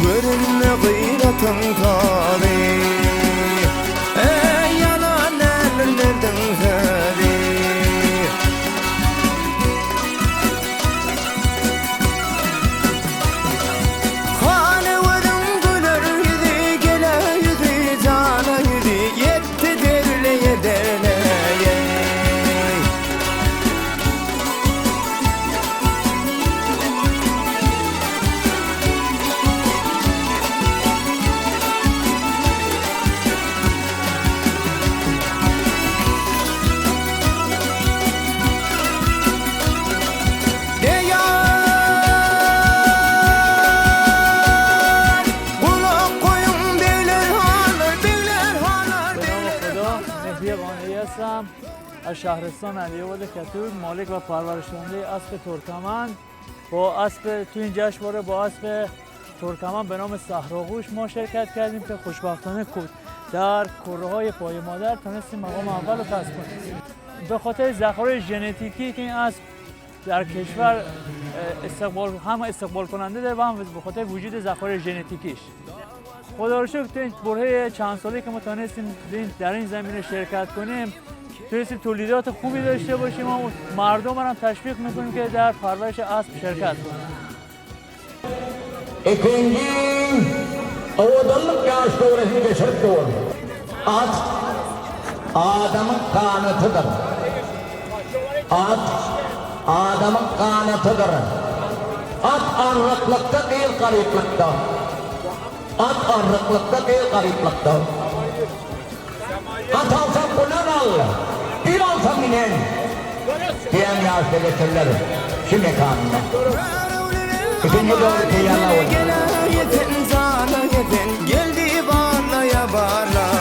görünme gıyratın tabi. Ey yanan ellerden zari. Hani varım gülür yüzü, gele yüzü, cana yüzü, yetti derleye derleye. از شهرستان علی‌آباد کتور مالک و پرورش‌دهنده اسب ترکمن. با اسب تو این جشنواره با اسب ترکمن به نام صحراگوش ما شرکت کردیم که خوشبختانه در کره‌های پای مادر تونستیم مقام اول رو کسب کنیم. به خاطر ذخایر ژنتیکی که این اسب در کشور استقبال کننده داره و هم به خاطر وجود ذخایر ژنتیکیش. خدا رو شکر تو این برهه چند سالی که ما تونستیم در این زمینه شرکت کنیم، تونستیم تولیدات خوبی داشته باشیم و مردم هم تشویق میکنیم که در پرورش اسب şirket کنند. İkinci avadalık yaşlarını geçirtiyor. At adamın kanatıdır. At adamın kanatıdır. At arıklıkta değil gariplikte. At arıklıkta değil gariplikte. At alsan kunan al. Bir alsan inen. Diyen yaşta geçirler. Şimdi kanuna. İkinci doğru kıyana olur. Gelayetin zanayetin geldi bağlaya bağlaya.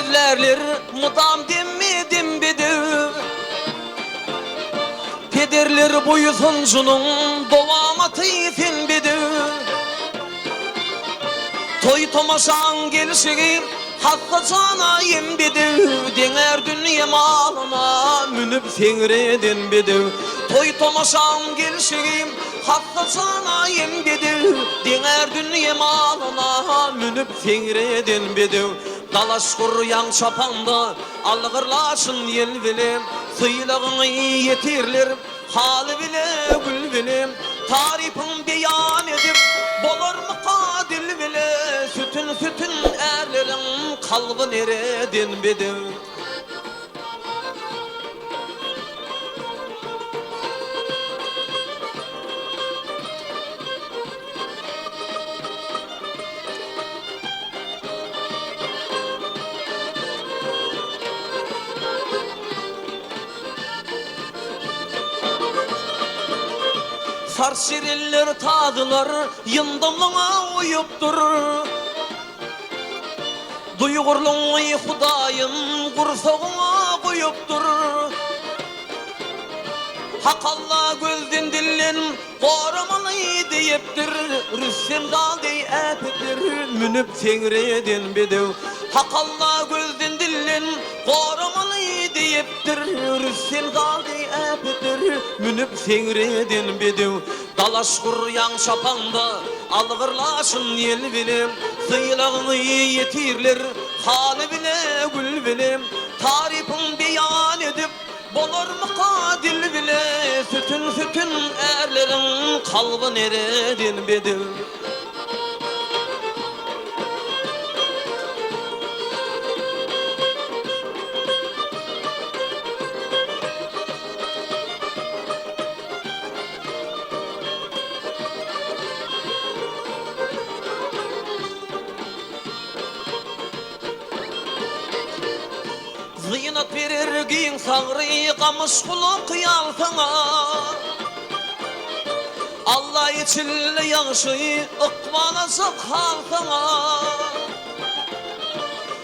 sözlerler mudam demmedim bidir. Pederler boyu suncunun dovamı teyfin bidir. Toy tomaşan gelişir hatta canayım bidir. Dener dünya malına münüp seyredin bidir. Toy tomaşan gelişir hatta canayım bidir. Dener dünya malına münüp seyredin bidir. Dalaş kuruyan çapanda algırlaşın yel bilim. Sıylığını yetirler hali bile gül bilim. Tarifin beyan edip bolar mı kadil bile. Sütün erlerin kalbı neredin bidir. Sarsiriller tadılar yındımlığına uyuptur. Duygurluğu Hudayım kursağına koyuptur. Hak Allah gözden dillen korumalı deyiptir. Rüssem dağday epidir münüp seyredin bidir. Hak Allah gözden dillen korumalı deyiptir. Rüssem dağday epidir münüp seyredin bidir. Dalaş kuryan şapanda algırlaşın yel bilim. Sıylığını yetirler hali bile gül bilim. Tarifin beyan edip bolar mı kadil bile. Sütün erlerin kalbı neredin bidir. Zıynat verir giyin sağrı kamış kulu kıyal sana. Allah içinle yağışı ıkbala sıkhal sana.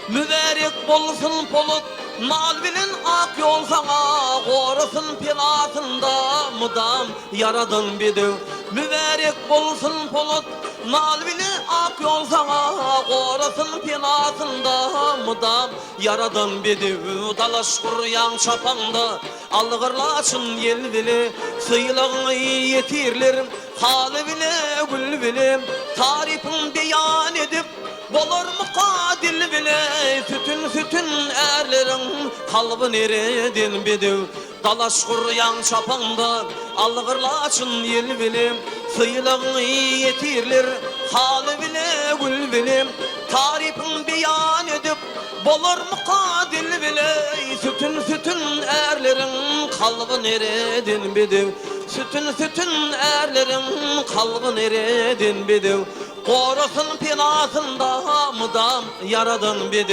Mübarek bolsun polut mal bilin ak yol sana. Korusun pilatında mudam yaradın bidir. Mübarek bolsun polut mal bilin ak yol sana. Korusun pilatında mudam yaradın bidir. Dalaş kuruyan çapanda algırlaşın yel bile. Sıylığını yetirler hali bile gül bilim. Tarifin beyan edip bolar mı kadil bile. Sütün erlerin kalbı neredin bidir. Dalaş kuruyan çapanda algırlaşın yel bilim. Sıylığını yetirler hali bile gül bilim. Tarifin beyan edip bolar mı kadil bile. Sütün erlerin kalbı neredin bidir. Sütün erlerin kalbı neredin bidir. Korusun pinasında mıdam yaradın bidir.